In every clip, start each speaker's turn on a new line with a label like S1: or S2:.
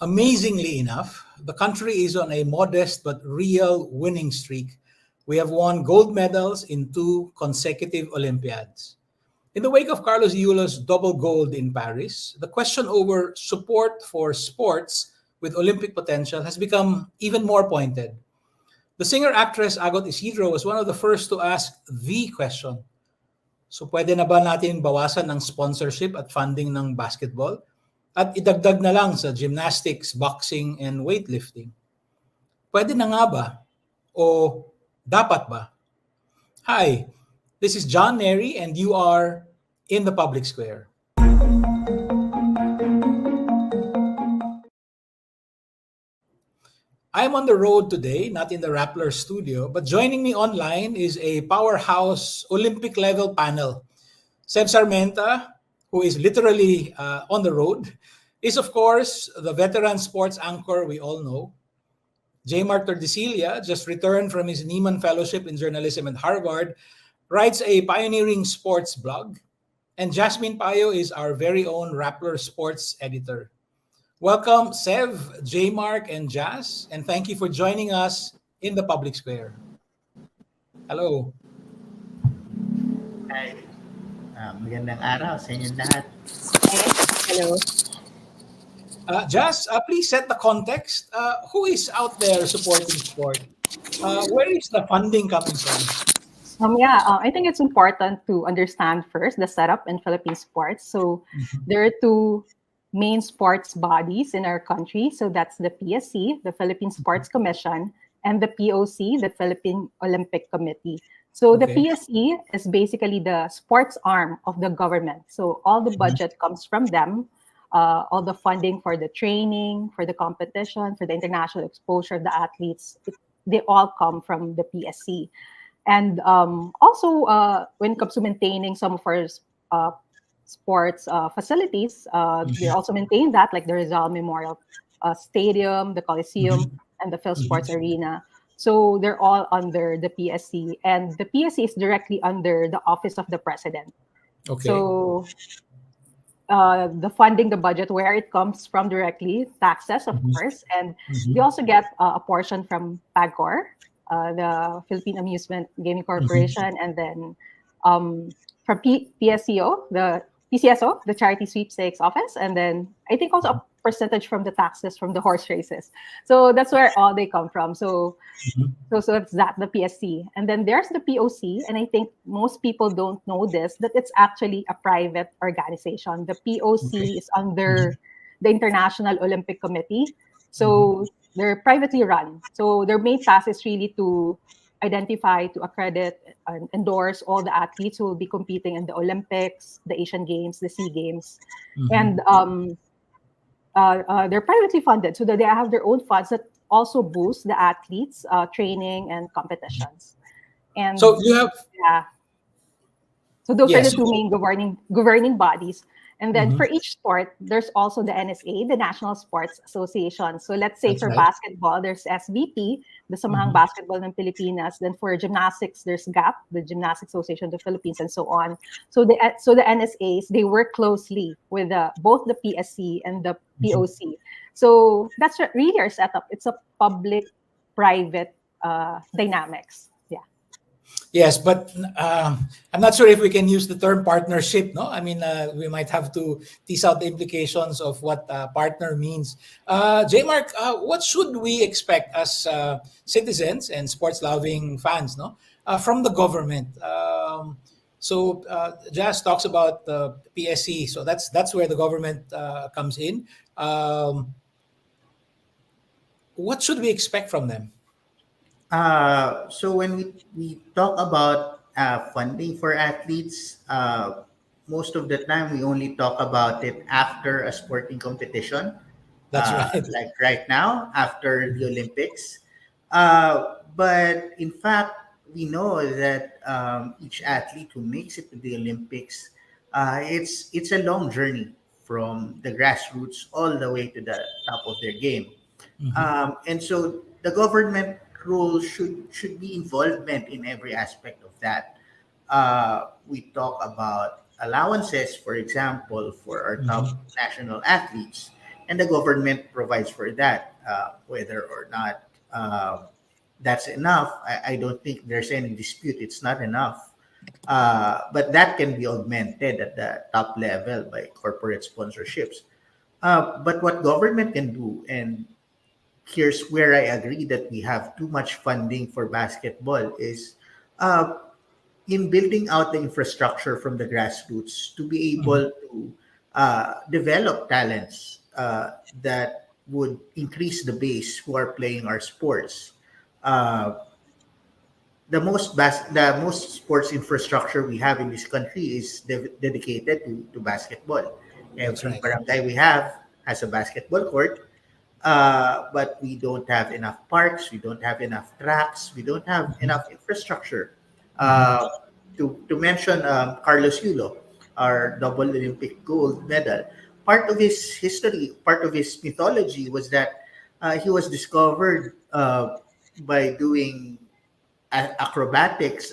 S1: Amazingly enough, the country is on a modest but real winning streak. We have won gold medals in two consecutive Olympiads. In the wake of Carlos Yulo's double gold in Paris, the question over support for sports with Olympic potential has become even more pointed. The singer-actress Agot Isidro was one of the first to ask the question. So pwede na ba natin bawasan ng sponsorship at funding ng basketball? At idagdag na lang sa gymnastics, boxing, and weightlifting. Pwede na nga ba? O dapat ba? Hi, this is John Nery and you are in the public square. I'm on the road today, not in the Rappler studio, but joining me online is a powerhouse Olympic level panel. Seb Sarmenta, who is literally on the road, is of course the veteran sports anchor we all know. J. Mark Tordesilia, just returned from his Nieman Fellowship in Journalism at Harvard, writes a pioneering sports blog. And Jasmine Payo is our very own Rappler sports editor. Welcome, Sev, J. Mark, and Jazz, and thank you for joining us in the public square. Hello.
S2: Hi. Magandang araw sa inyong lahat.
S3: Hello.
S1: Jazz, please set the context. Who is out there supporting sport? Where is the funding coming from?
S3: I think it's important to understand first the setup in Philippine sports. So there are two main sports bodies in our country. So that's the PSC, the Philippine Sports Commission, and the POC, the Philippine Olympic Committee. So the PSC is basically the sports arm of the government. So all the budget comes from them. All the funding for the training, for the competition, for the international exposure of the athletes, they all come from the PSC. And also, when it comes to maintaining some of our sports facilities, they also maintain that, like the Rizal Memorial Stadium, the Coliseum, and the Phil Sports Arena. So they're all under the PSC, and the PSC is directly under the Office of the President.
S1: Okay.
S3: So the funding, the budget, where it comes from directly, taxes, of course, and they also get a portion from PAGCOR, the Philippine Amusement Gaming Corporation, and then from PSCO, the PCSO, the Charity Sweepstakes Office, and then I think also a percentage from the taxes from the horse races. So that's where all they come from. So it's that, the PSC. And then there's the POC, and I think most people don't know this, that it's actually a private organization. The POC is under the International Olympic Committee. So they're privately run. So their main task is really to identify, to accredit, and endorse all the athletes who will be competing in the Olympics, the Asian Games, the SEA Games. And they're privately funded, so that they have their own funds that also boost the athletes' training and competitions. And
S1: so you have,
S3: so those are the two main governing bodies. And then for each sport, there's also the NSA, the National Sports Association. So let's say for basketball, there's SBP, the Samahang Basketball ng Pilipinas. Then for gymnastics, there's GAP, the Gymnastics Association of the Philippines, and so on. So the NSAs, they work closely with both the PSC and the POC. So that's really our setup. It's a public-private dynamics.
S1: Yes, but I'm not sure if we can use the term partnership. No, I mean we might have to tease out the implications of what partner means. J. Mark, what should we expect as citizens and sports-loving fans, no, from the government? So Jazz talks about the PSC, so that's where the government comes in. What should we expect from them?
S2: So when we talk about funding for athletes, most of the time we only talk about it after a sporting competition.
S1: That's right.
S2: Like right now, after the Olympics. But in fact, we know that each athlete who makes it to the Olympics, it's a long journey from the grassroots all the way to the top of their game. And so the government role should be involvement in every aspect of that. we talk about allowances, for example, for our
S1: Mhm.
S2: top national athletes, and the government provides for that. Whether or not that's enough, I don't think there's any dispute. It's not enough. But that can be augmented at the top level by corporate sponsorships. But what government can do, and here's where I agree that we have too much funding for basketball, is uh, in building out the infrastructure from the grassroots to be
S1: Mhm.
S2: able to develop talents that would increase the base who are playing our sports. Uh, the most sports infrastructure we have in this country is dedicated to basketball.
S1: That's
S2: Every
S1: right.
S2: barangay we have has a basketball court, but we don't have enough parks, we don't have enough tracks, we don't have enough infrastructure.
S1: Mhm.
S2: Uh, to mention Carlos Yulo, our double Olympic gold medal, part of his history, part of his mythology was that he was discovered by doing acrobatics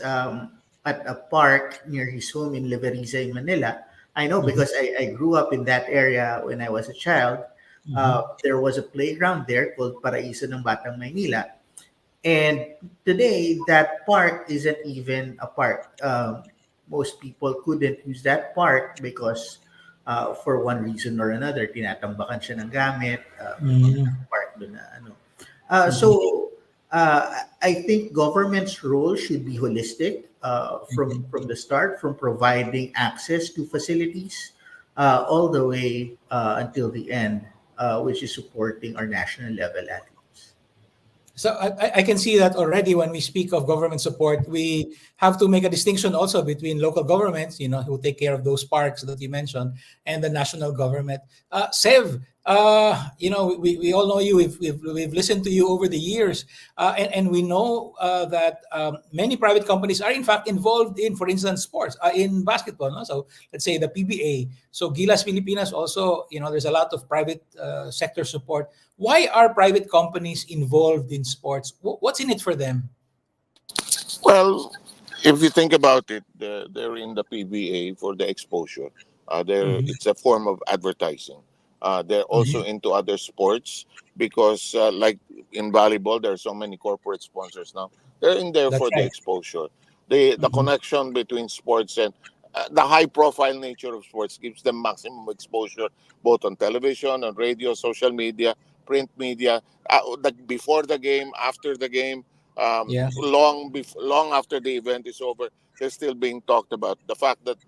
S2: at a park near his home in Leveriza in Manila. I know
S1: Mhm.
S2: because I grew up in that area when I was a child.
S1: Mhm.
S2: There was a playground there called Paraiso ng Batang Maynila. And today, that park isn't even a park. Most people couldn't use that park because for one reason or another, tinatambakan siya ng gamit.
S1: Mhm.
S2: Park doon na ano.
S1: Mhm.
S2: I think government's role should be holistic
S1: Mhm.
S2: from the start, from providing access to facilities all the way until the end, which is supporting our national level athletes.
S1: So I can see that already when we speak of government support, we have to make a distinction also between local governments, who take care of those parks that you mentioned, and the national government. Sev, we all know you. We've listened to you over the years, and we know that many private companies are in fact involved in, for instance, sports, in basketball. No? So let's say the PBA. So Gilas Filipinas also, there's a lot of private sector support. Why are private companies involved in sports? What's in it for them?
S4: Well, if you think about it, they're in the PBA for the exposure.
S1: Mhm.
S4: It's a form of advertising. They're also
S1: Mhm.
S4: into other sports because, like in volleyball, there are so many corporate sponsors now. They're in there
S1: That's
S4: for the
S1: right.
S4: exposure. The
S1: Mhm.
S4: connection between sports and the high profile nature of sports gives them maximum exposure both on television, on radio, social media, print media, before the game, after the game,
S1: Yeah.
S4: long after the event is over, they're still being talked about. The fact that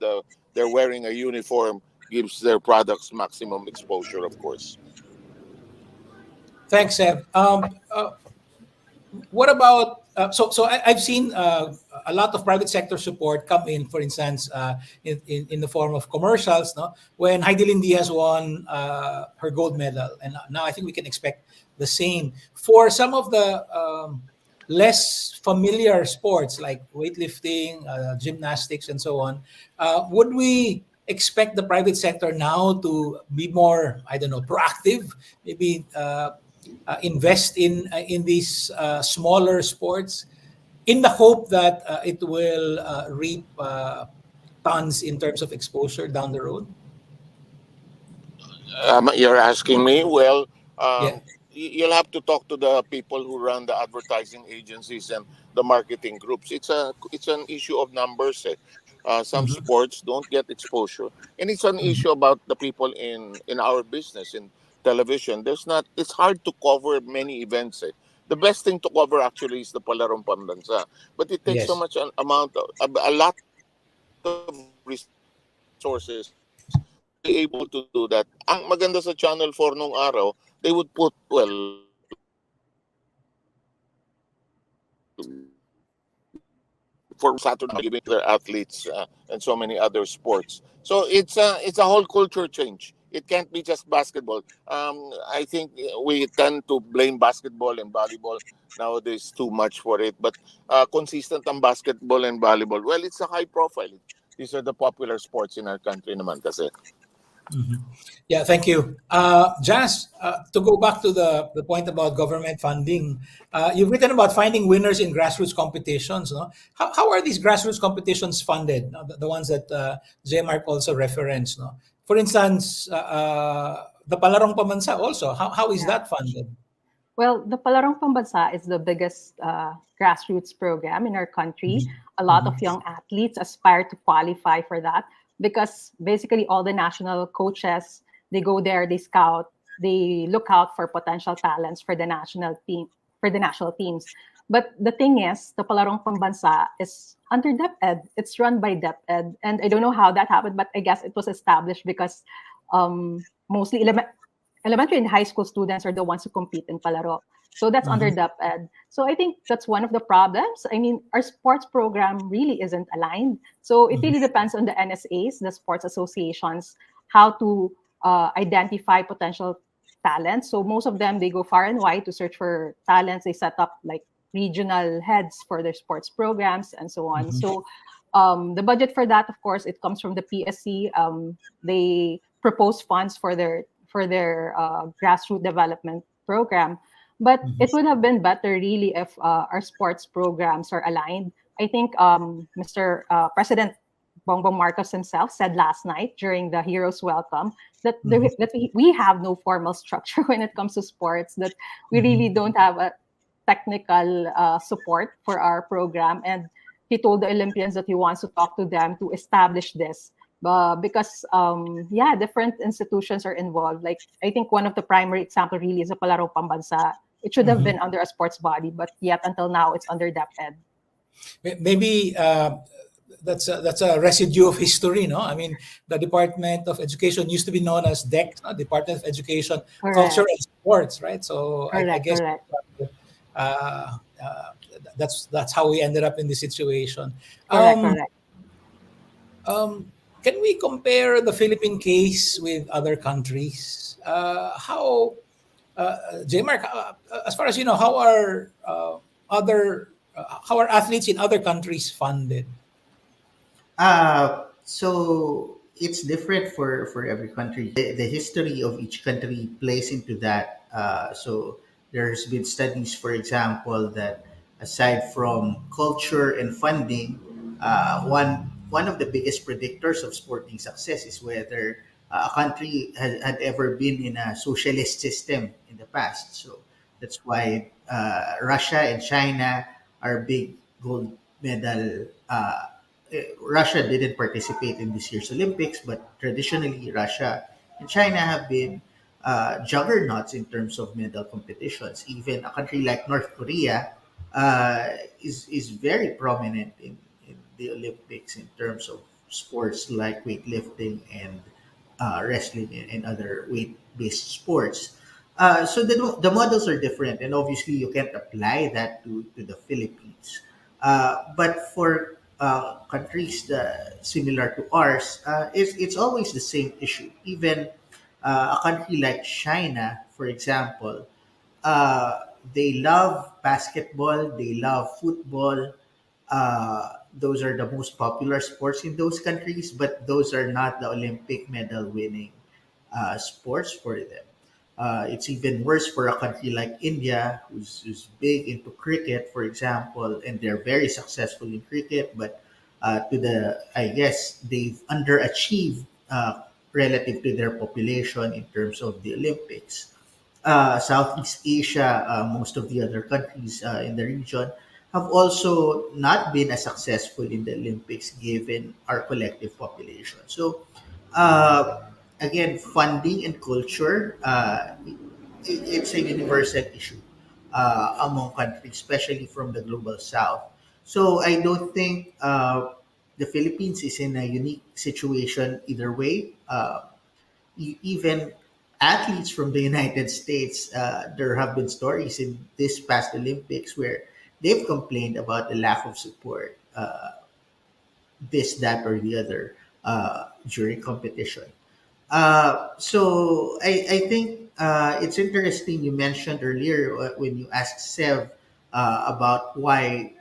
S4: they're wearing a uniform gives their products maximum exposure, of course.
S1: Thanks, Seb. What about I've seen a lot of private sector support come in, for instance, in the form of commercials. No, when Heidelin Diaz won her gold medal, and now I think we can expect the same for some of the less familiar sports like weightlifting, gymnastics, and so on. Would we expect the private sector now to be more, I don't know, proactive, maybe invest in these smaller sports in the hope that it will reap tons in terms of exposure down the road?
S4: You're asking me? Well,
S1: Yeah.
S4: you'll have to talk to the people who run the advertising agencies and the marketing groups. It's an issue of numbers. Some
S1: Mhm.
S4: sports don't get exposure, and it's an
S1: Mhm.
S4: issue about the people in our business in television. There's not. It's hard to cover many events. The best thing to cover actually is the Palarong Pambansa, but it takes so
S1: Yes.
S4: much an amount, a lot of resources to be able to do that. Ang maganda sa Channel 4 nung araw, they would put, well, for Saturday evening, they would put giving their athletes and so many other sports. So it's a whole culture change. It can't be just basketball. I think we tend to blame basketball and volleyball nowadays too much for it, but consistent on basketball and volleyball. Well, it's a high profile. These are the popular sports in our country naman kasi.
S1: Mhm. Yeah, thank you. Jazz, to go back to the point about government funding, you've written about finding winners in grassroots competitions. No? How are these grassroots competitions funded? No? The ones that J. Mark also referenced. No? For instance, the Palarong Pamansa also, how is
S3: Yeah.
S1: that funded?
S3: Well, the Palarong Pambansa is the biggest grassroots program in our country.
S1: Mhm.
S3: A lot of
S1: Mhm.
S3: young athletes aspire to qualify for that because basically all the national coaches, they go there, they scout, they look out for potential talents for the national team, for the national teams. But the thing is, the Palarong Pambansa is under DepEd. It's run by DepEd, and I don't know how that happened, but I guess it was established because mostly elementary and high school students are the ones who compete in Palaro. So that's under
S1: Mhm.
S3: DepEd. So I think that's one of the problems. I mean, our sports program really isn't aligned. So it
S1: Mhm.
S3: really depends on the NSAs, the sports associations, how to identify potential talents. So most of them, they go far and wide to search for talents. They set up like regional heads for their sports programs and so on.
S1: Mhm.
S3: So the budget for that, of course, it comes from the PSC. They propose funds for their grassroots development program. But it
S1: Mhm.
S3: would have been better really if our sports programs are aligned. I think Mr. President Bongbong Marcos himself said last night during the Heroes Welcome that
S1: Mhm.
S3: we have no formal structure when it comes to sports, that we really
S1: Mhm.
S3: don't have a technical support for our program. And he told the Olympians that he wants to talk to them to establish this. Because yeah, different institutions are involved. Like I think one of the primary example really is the Palaro Pambansa. It should have
S1: Mhm.
S3: been under a sports body, but yet until now it's under DepEd.
S1: Maybe that's a residue of history, no? I mean, the Department of Education used to be known as DEC, no? Department of Education, Culture
S3: Correct,
S1: and Sports, right? So I
S3: correct,
S1: guess
S3: correct.
S1: uh, uh, that's how we ended up in this situation.
S3: Correct,
S1: Um,
S3: correct.
S1: can we compare the Philippine case with other countries? How J. Mark, as far as you know, how are athletes in other countries funded?
S2: So it's different for every country. The history of each country plays into that. So there's been studies, for example, that aside from culture and funding, one of the biggest predictors of sporting success is whether a country had ever been in a socialist system in the past. So that's why Russia and China are big gold medal. Russia didn't participate in this year's Olympics, but traditionally Russia and China have been juggernauts in terms of medal competitions. Even a country like North Korea is very prominent in the Olympics in terms of sports like weightlifting and wrestling and other weight-based sports. So the models are different, and obviously you can't apply that to the Philippines. But for countries similar to ours, it's always the same issue. Even a country like China, for example, they love basketball, they love football. Those are the most popular sports in those countries, but those are not the Olympic medal winning sports for them. It's even worse for a country like India, who's big into cricket, for example, and they're very successful in cricket. But I guess they've underachieved relative to their population in terms of the Olympics. Southeast Asia, most of the other countries in the region have also not been as successful in the Olympics given our collective population. So, uh, again, funding and culture, it's a universal issue among countries, especially from the global south. So, I don't think the Philippines is in a unique situation either way. Even athletes from the United States, there have been stories in this past Olympics where they've complained about the lack of support, this, that, or the other during competition. So I think it's interesting you mentioned earlier when you asked Sev about why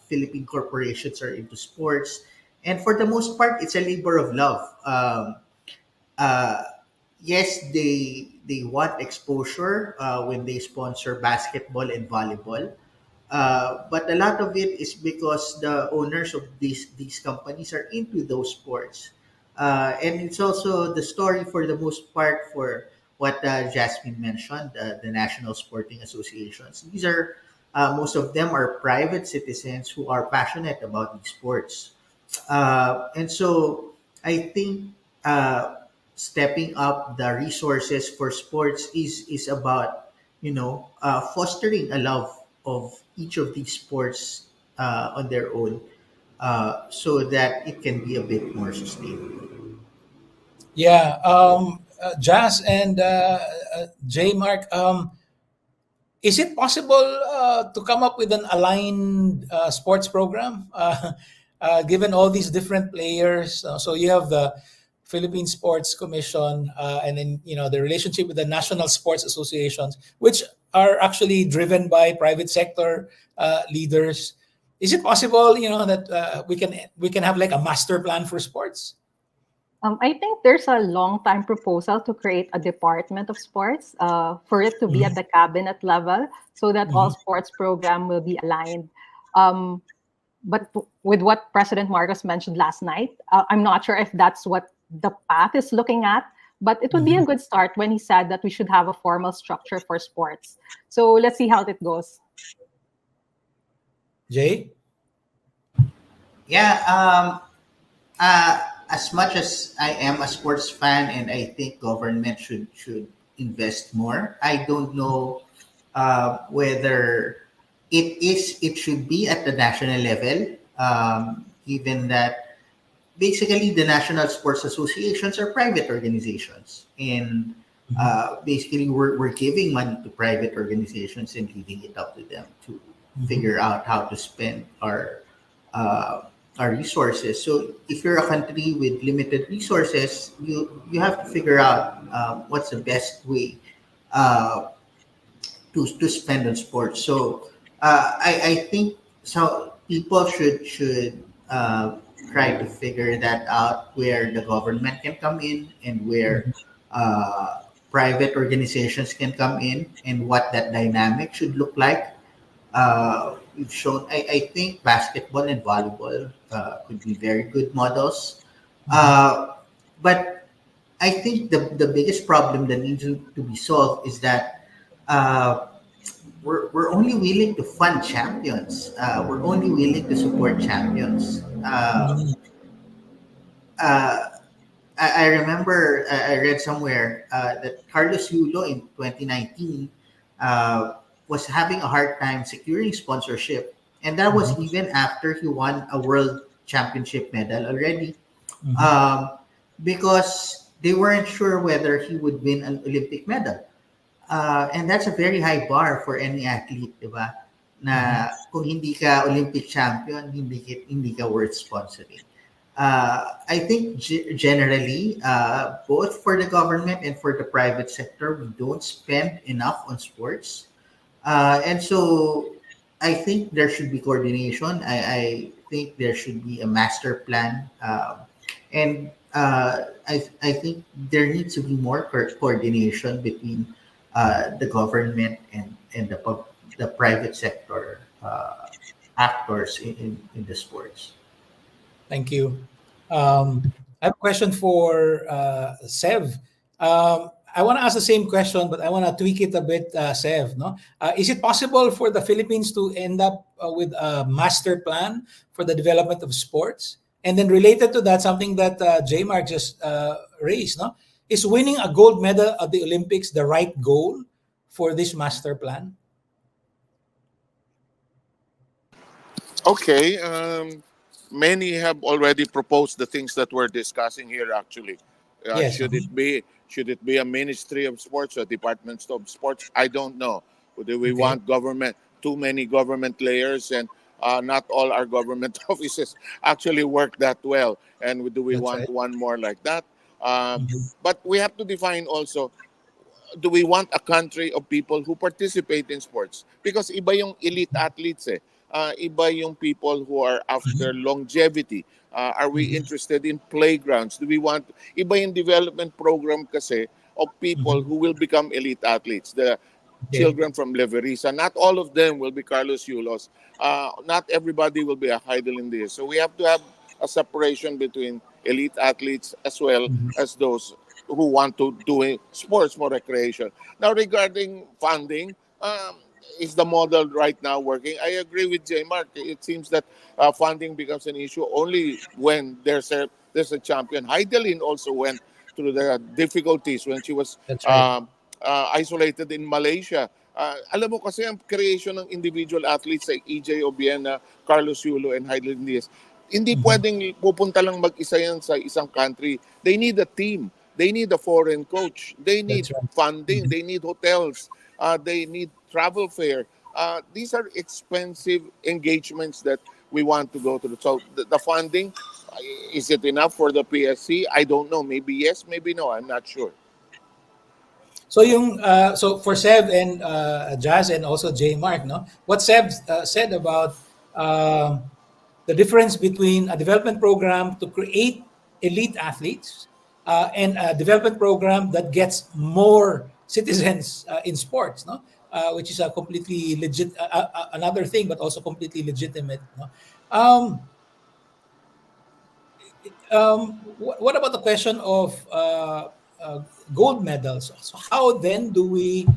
S2: Philippine corporations are into sports. And for the most part, it's a labor of love. uh, yes, they want exposure when they sponsor basketball and volleyball, but a lot of it is because the owners of these companies are into those sports, and it's also the story for the most part for what Jasmine mentioned, the national sporting associations. These are most of them are private citizens who are passionate about these sports, and so I think stepping up the resources for sports is about fostering a love of each of these sports on their own, so that it can be a bit more sustainable.
S1: Yeah, Jazz and J Mark, is it possible to come up with an aligned sports program, given all these different players? So you have the Philippine Sports Commission, and then the relationship with the national sports associations, which are actually driven by private sector leaders. Is it possible, that we can have like a master plan for sports?
S3: I think there's a long time proposal to create a department of sports, for it to be at
S1: Mhm.
S3: the cabinet level so that all
S1: Mhm.
S3: sports program will be aligned. Um, but with what President Marcos mentioned last night, I'm not sure if that's what the path is looking at. But it would be a
S1: Mhm.
S3: good start when he said that we should have a formal structure for sports. So let's see how it goes.
S1: Jay?
S2: Yeah, as much as I am a sports fan and I think government should invest more, I don't know whether it should be at the national level. Given that basically the national sports associations are private organizations, and
S1: Mhm.
S2: basically we're giving money to private organizations and leaving it up to them to
S1: Mhm.
S2: figure out how to spend uh, our resources. So if you're a country with limited resources, you have to figure out what's the best way uh, to spend on sports. So I think so people should try to figure that out, where the government can come in and where
S1: Mhm.
S2: private organizations can come in, and what that dynamic should look like. We've shown, I think basketball and volleyball could be very good models.
S1: Mhm.
S2: Uh, but I think the biggest problem that needs to be solved is that uh, we're only willing to fund champions. We're only willing to support champions.
S1: Mhm.
S2: Uh, I remember I read somewhere that Carlos Yulo in 2019 was having a hard time securing sponsorship, and that was
S1: Mhm.
S2: even after he won a world championship medal already,
S1: Mhm.
S2: um, because they weren't sure whether he would win an Olympic medal. And that's a very high bar for any athlete, di ba?
S1: Mhm.
S2: Na kung hindi ka Olympic champion, hindi ka worth sponsoring. I think generally, both for the government and for the private sector, we don't spend enough on sports. And so I think there should be coordination. I think there should be a master plan. And I think there needs to be more coordination between the government and the private sector actors in the sports.
S1: Thank you. I have a question for Sev. I want to ask the same question, but I want to tweak it a bit, Sev. No, is it possible for the Philippines to end up with a master plan for the development of sports? And then related to that, something that J Mark just raised. No, is winning a gold medal at the Olympics the right goal for this master plan?
S4: Okay. Many have already proposed the things that we're discussing here. Actually,
S1: Yes.
S4: should it be a Ministry of Sports or Departments of Sports? I don't know. Do we
S1: Okay.
S4: want government too many government layers, and not all our government offices actually work that well? And do we
S1: That's
S4: want
S1: right.
S4: one more like that? Uh,
S1: Mhm.
S4: but we have to define also, do we want a country of people who participate in sports? Because iba yung elite athletes eh. Iba yung people who are after longevity. Are we
S1: Mhm.
S4: interested in playgrounds? Do we want iba yung development program kasi of people
S1: Mhm.
S4: who will become elite athletes? The
S1: Okay.
S4: children from Leverisa. Not all of them will be Carlos Yulos. Not everybody will be a Heidel in this. So we have to have a separation between elite athletes as well
S1: Mhm.
S4: as those who want to do sports more recreation. Now, regarding funding, is the model right now working? I agree with J. Mark. It seems that funding becomes an issue only when there's a champion. Heidelin also went through the difficulties when she was
S1: That's right.
S4: um, isolated in Malaysia. Alam mo kasi ang creation ng individual athletes like EJ Obiena, Carlos Yulo, and Heidelin Diaz, hindi
S1: Mhm.
S4: pwedeng pupunta lang mag-isa yan sa isang country. They need a team. They need a foreign coach. They need
S1: That's right.
S4: funding.
S1: Mhm.
S4: They need hotels. They need travel fare. These are expensive engagements that we want to go through. So the funding, is it enough for the PSC? I don't know. Maybe yes, maybe no. I'm not sure.
S1: So for Seb and Jazz and also J Mark, no, what Seb said about the difference between a development program to create elite athletes and a development program that gets more citizens in sports, no, which is a completely legit another thing, but also completely legitimate. No? Um, what about the question of gold medals? So how then do we?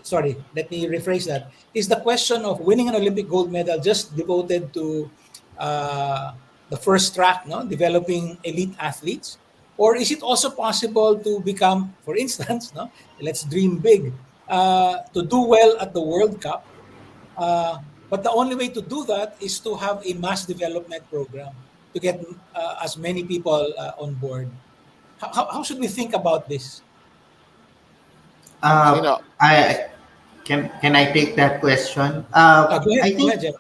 S1: Sorry, let me rephrase that. Is the question of winning an Olympic gold medal just devoted to uh, the first track, no, developing elite athletes, or is it also possible to become, for instance, no, let's dream big, to do well at the World Cup, but the only way to do that is to have a mass development program to get as many people on board. How should we think about this?
S2: Uh,
S4: Sino?
S2: I can I take that question? I
S1: Go ahead,
S2: think
S1: Jeff.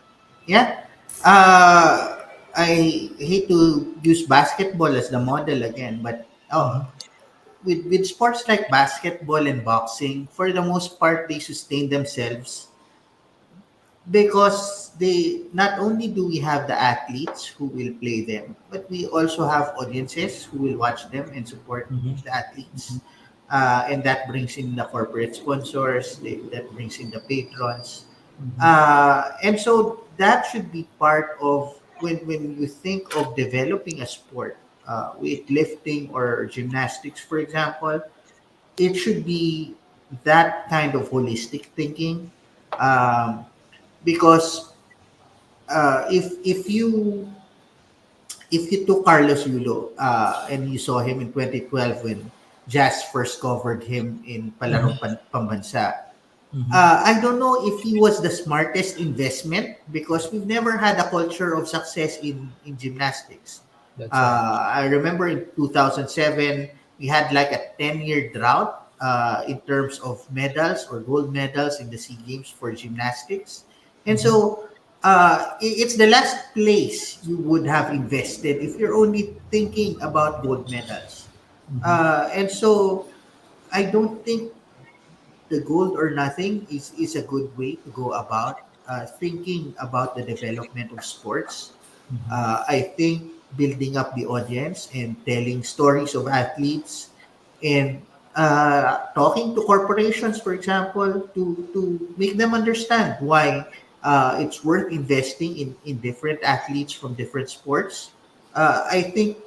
S2: yeah. I hate to use basketball as the model again, but
S1: Mhm.
S2: with sports like basketball and boxing, for the most part, they sustain themselves because they not only do we have the athletes who will play them, but we also have audiences who will watch them and support
S1: Mhm.
S2: the athletes, and that brings in the corporate sponsors, that brings in the patrons,
S1: Mhm.
S2: and so that should be part of when you think of developing a sport, weightlifting or gymnastics, for example. It should be that kind of holistic thinking, um, because if you took Carlos Yulo, and you saw him in 2012 when Jazz first covered him in
S1: Mhm.
S2: Palarong Pambansa,
S1: Mhm.
S2: I don't know if he was the smartest investment because we've never had a culture of success in gymnastics.
S1: That's right.
S2: I remember in 2007, we had like a 10-year drought in terms of medals or gold medals in the SEA Games for gymnastics. And
S1: Mhm.
S2: so it's the last place you would have invested if you're only thinking about gold medals.
S1: Mhm.
S2: And so I don't think the gold or nothing is a good way to go about thinking about the development of sports.
S1: Mhm.
S2: I think building up the audience and telling stories of athletes and talking to corporations, for example, to make them understand why it's worth investing in different athletes from different sports. I think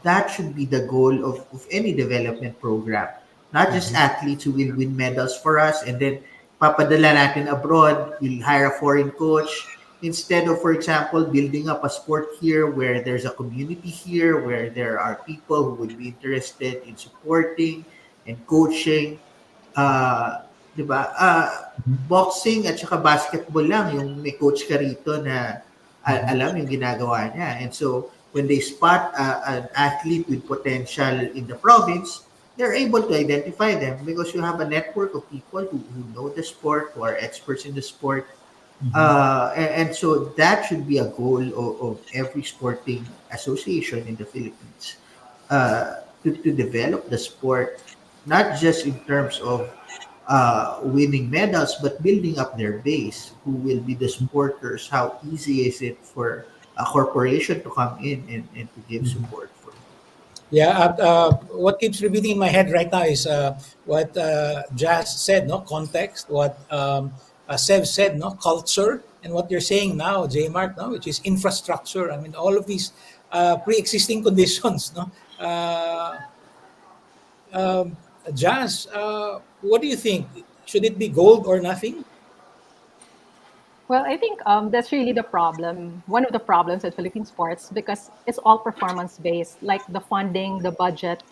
S2: that should be the goal of any development program. Not just
S1: Mhm.
S2: athletes who will win medals for us and then papadala natin abroad, we'll hire a foreign coach. Instead of, for example, building up a sport here where there's a community here, where there are people who would be interested in supporting and coaching, di ba?
S1: Mhm.
S2: Boxing at saka basketball lang yung may coach ka rito na
S1: Mhm.
S2: alam yung ginagawa niya. And so, when they spot an athlete with potential in the province, they're able to identify them because you have a network of people who know the sport, who are experts in the sport.
S1: Mhm.
S2: And so that should be a goal of every sporting association in the Philippines, to develop the sport, not just in terms of winning medals, but building up their base. Who will be the supporters? How easy is it for a corporation to come in and to give support for?
S1: Yeah, what keeps repeating in my head right now is what Jazz said, no context. What Sev said, no culture, and what you're saying now, J Mark, no, which is infrastructure. I mean, all of these pre-existing conditions, no. Um, Jazz, what do you think? Should it be gold or nothing?
S3: Well, I think that's really the problem. One of the problems with Philippine sports because it's all performance based, like the funding, the budget.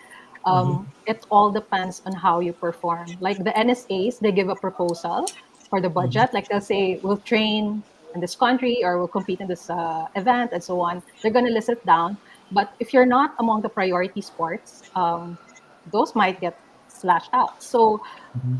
S1: Mm-hmm.
S3: It all depends on how you perform. Like the NSAs, they give a proposal for the
S1: Mm-hmm.
S3: budget. Like they'll say, we'll train in this country or we'll compete in this event and so on. They're going to list it down. But if you're not among the priority sports, those might get slashed out. So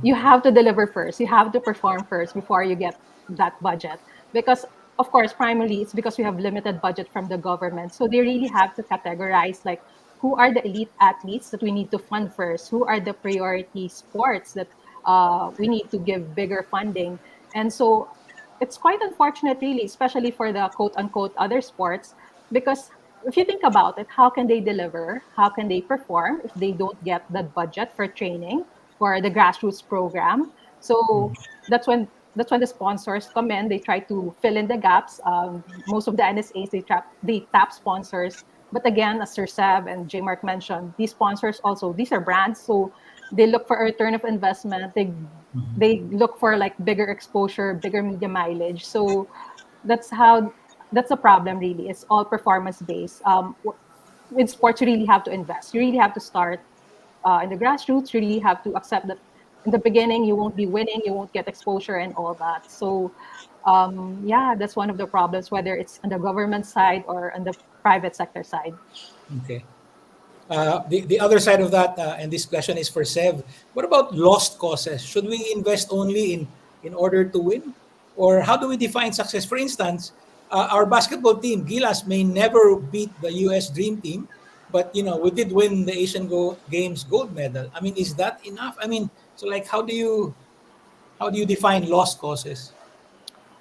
S3: you have to deliver first. You have to perform first before you get that budget. Because, of course, primarily it's because we have limited budget from the government. So they really have to categorize like who are the elite athletes that we need to fund first? Who are the priority sports that we need to give bigger funding? And so it's quite unfortunate, really, especially for the quote unquote other sports, because if you think about it, how can they deliver? How can they perform if they don't get that budget for training for the grassroots program? So that's when the sponsors come in. They try to fill in the gaps. Most of the NSAs they tap sponsors, but again, as Sir Seb and J Mark mentioned, these sponsors also these are brands, so they look for a return of investment. They look for like bigger exposure, bigger media mileage. So that's how that's a problem really. It's all performance based. With sports, you really have to invest. You really have to start in the grassroots. You really have to accept that in the beginning you won't be winning, you won't get exposure and all that. So yeah, that's one of the problems, whether it's on the government side or on the private sector side.
S1: Okay. The other side of that, and this question is for Sev. What about lost causes? Should we invest only in order to win, or how do we define success? For instance, our basketball team, Gilas, may never beat the U.S. Dream Team, but we did win the Games gold medal. I mean, is that enough? I mean, so like, how do you define lost causes?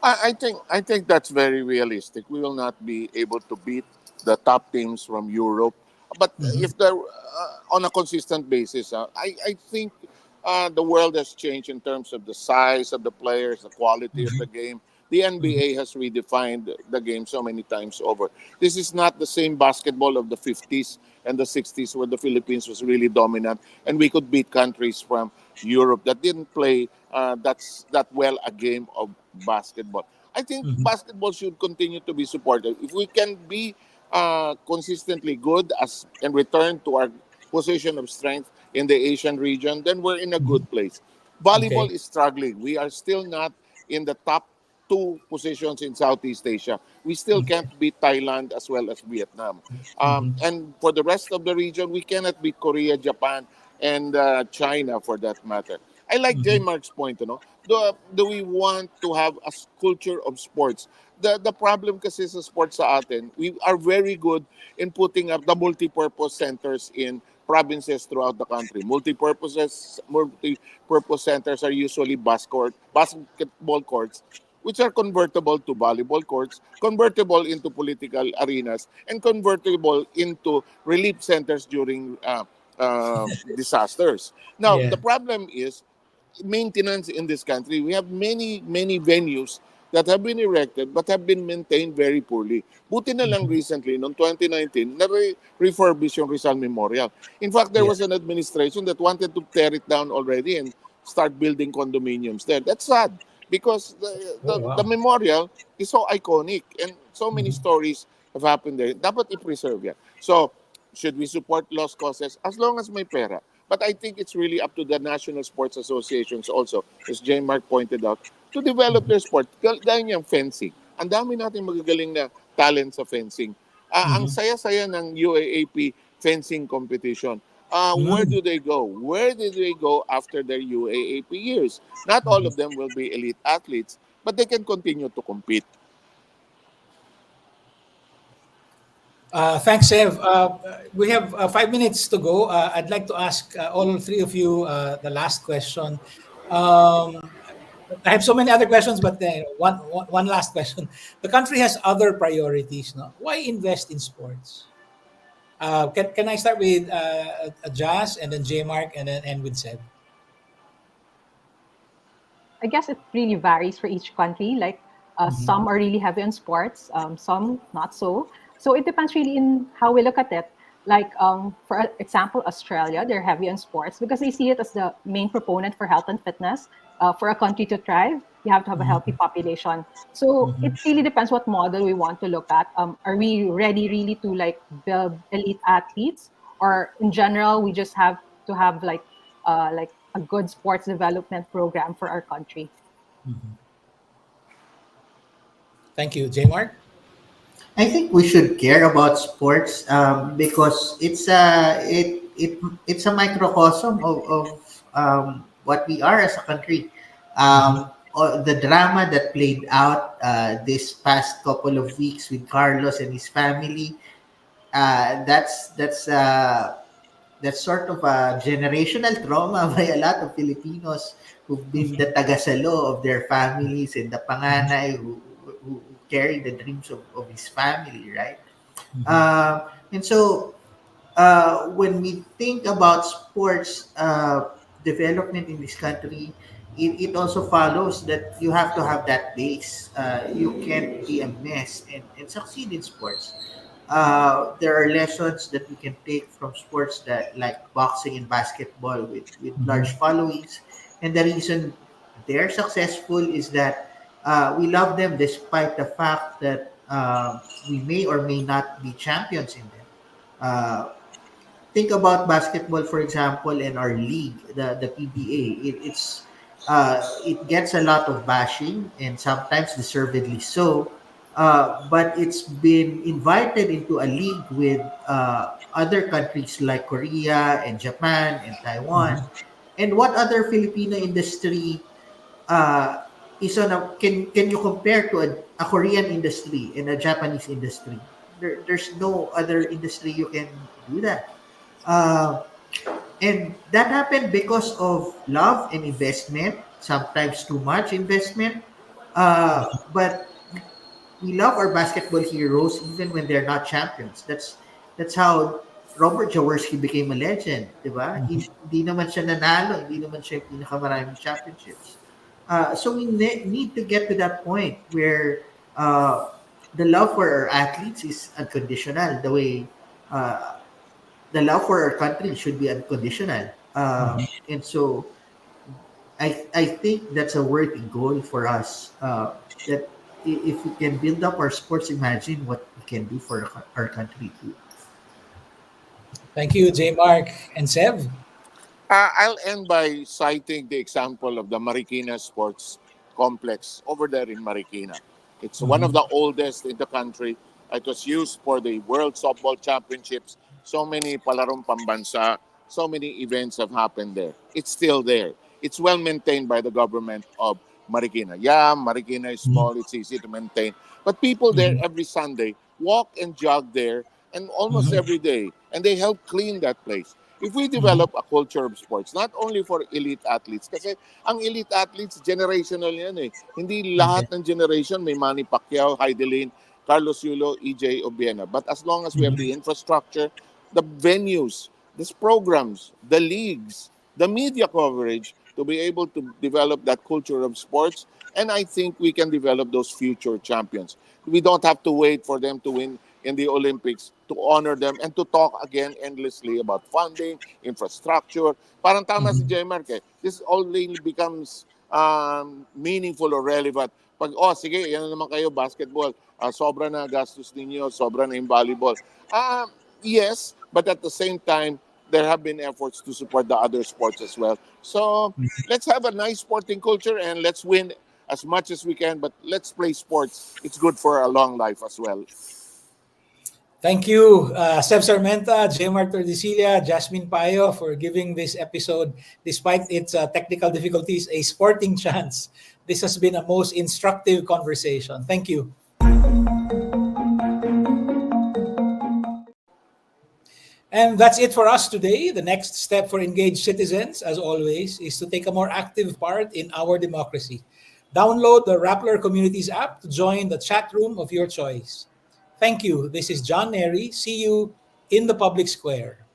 S4: I think that's very realistic. We will not be able to beat the top teams from Europe, but
S1: Mm-hmm.
S4: if they're on a consistent basis, I think the world has changed in terms of the size of the players, the quality of the game. The
S1: Mm-hmm.
S4: NBA has redefined the game so many times over. This is not the same basketball of the 50s and the 60s where the Philippines was really dominant and we could beat countries from Europe that didn't play that well a game of basketball. I think
S1: Mm-hmm.
S4: basketball should continue to be supported. If we can be consistently good as and return to our position of strength in the Asian region, then we're in a
S1: Mm-hmm.
S4: good place. Volleyball
S1: Okay.
S4: is struggling. We are still not in the top two positions in Southeast Asia. We still can't
S1: Okay.
S4: beat Thailand as well as Vietnam.
S1: Mm-hmm.
S4: And for the rest of the region, we cannot beat Korea, Japan, and China for that matter. I like J
S1: Mm-hmm.
S4: Mark's point, Do we want to have a culture of sports? The problem kasi sa sports sa atin, we are very good in putting up the multi-purpose centers in provinces throughout the country. Multi-purpose centers are usually basketball courts which are convertible to volleyball courts, convertible into political arenas, and convertible into relief centers during disasters. Now,
S1: Yeah.
S4: the problem is maintenance in this country. We have many venues that have been erected but have been maintained very poorly. Buti na lang
S1: Mm-hmm.
S4: recently, noong 2019, na-refurbish yung Rizal Memorial. In fact, there
S1: Yeah.
S4: was an administration that wanted to tear it down already and start building condominiums there. That's sad because
S1: Oh
S4: the
S1: wow.
S4: memorial is so iconic and so many
S1: Mm-hmm.
S4: stories have happened there. Dapat i-preserve yan. So, should we support lost causes? As long as may pera. But I think it's really up to the national sports associations also, as J. Mark pointed out, to develop their sport. Gaya niyang fencing. Ang dami natin magagaling na talent sa fencing. Ang
S1: Mm-hmm.
S4: saya-saya ng UAAP fencing competition. Where
S1: Mm-hmm.
S4: do they go? Where did they go after their UAAP years? Not all of them will be elite athletes, but they can continue to compete.
S1: Thanks, Sev. We have 5 minutes to go. I'd like to ask all three of you the last question. Um, I have so many other questions, but one last question. The country has other priorities. No? Why invest in sports? Can I start with Jazz and then J Mark and then end with Seb?
S3: I guess it really varies for each country. Like
S1: Mhm.
S3: some are really heavy on sports, some not so. So it depends really in how we look at it. Like for example, Australia, they're heavy on sports because they see it as the main proponent for health and fitness. For a country to thrive, you have to have a healthy
S1: Mhm.
S3: population. So it
S1: Mhm.
S3: really depends what model we want to look at. Are we ready really to like build elite athletes, or in general we just have to have like a good sports development program for our country?
S1: Mhm. Thank you, J Mark.
S2: I think we should care about sports because it's a microcosm of what we are as a country.
S1: Mhm.
S2: The drama that played out this past couple of weeks with Carlos and his family, that's sort of a generational trauma by a lot of Filipinos who've been the tagasalo of their families and the panganay who carry the dreams of his family, right?
S1: Mhm.
S2: And so when we think about sports development in this country, it also follows that you have to have that base. You can't be a mess and succeed in sports. There are lessons that we can take from sports that like boxing and basketball with large
S1: Mhm.
S2: followings. And the reason they're successful is that we love them despite the fact that we may or may not be champions in them. Uh, think about basketball, for example, and our league, the PBA. It gets a lot of bashing and sometimes deservedly so. But it's been invited into a league with other countries like Korea and Japan and Taiwan.
S1: Mhm.
S2: And what other Filipino industry uh, is on a can you compare to a Korean industry and a Japanese industry? There's no other industry you can do that. Uh, and that happened because of love and investment, sometimes too much investment. But we love our basketball heroes even when they're not champions. That's how Robert Jaworski became a legend, di ba? Hindi naman siya nanalo, hindi naman siya yung pinakamaraming championships. So we need to get to that point where the love for our athletes is unconditional, the way uh, the love for our country should be unconditional. And so I think that's a worthy goal for us. That if we can build up our sports, imagine what we can do for our country too.
S1: Thank you, J Mark and Seb.
S4: I'll end by citing the example of the Marikina Sports Complex over there in Marikina. It's one of
S1: Mhm.
S4: the oldest in the country. It was used for the World Softball Championships. So many palarong pambansa, so many events have happened there. It's still there. It's well maintained by the government of Marikina. Yeah, Marikina is
S1: Mhm.
S4: small, it's easy to maintain. But people there
S1: Mhm.
S4: every Sunday walk and jog there and almost
S1: Mhm.
S4: every day. And they help clean that place. If we
S1: Mhm.
S4: develop a culture of sports, not only for elite athletes, kasi ang elite athletes, generational yan eh. Hindi lahat
S1: Okay.
S4: ng generation may Manny Pacquiao, Heidelin, Carlos Yulo, EJ Obiena. But as long as we have
S1: Mhm.
S4: the infrastructure, the venues, these programs, the leagues, the media coverage to be able to develop that culture of sports, and I think we can develop those future champions. We don't have to wait for them to win in the Olympics to honor them and to talk again endlessly about funding, infrastructure. Parang tama si
S1: Mhm.
S4: J. Mark eh. This only becomes meaningful or relevant. Pag, oh sige, yan na naman kayo, basketball. Sobra na gastos ninyo, sobra na yung volleyball. Yes, but at the same time, there have been efforts to support the other sports as well. So let's have a nice sporting culture and let's win as much as we can, but let's play sports. It's good for a long life as well.
S1: Thank you, Seb Sarmenta, J. Mark Tordicilla, Jasmine Payo, for giving this episode, despite its technical difficulties, a sporting chance. This has been a most instructive conversation. Thank you. And that's it for us today. The next step for engaged citizens, as always, is to take a more active part in our democracy. Download the Rappler Communities app to join the chat room of your choice. Thank you. This is John Nery. See you in the public square.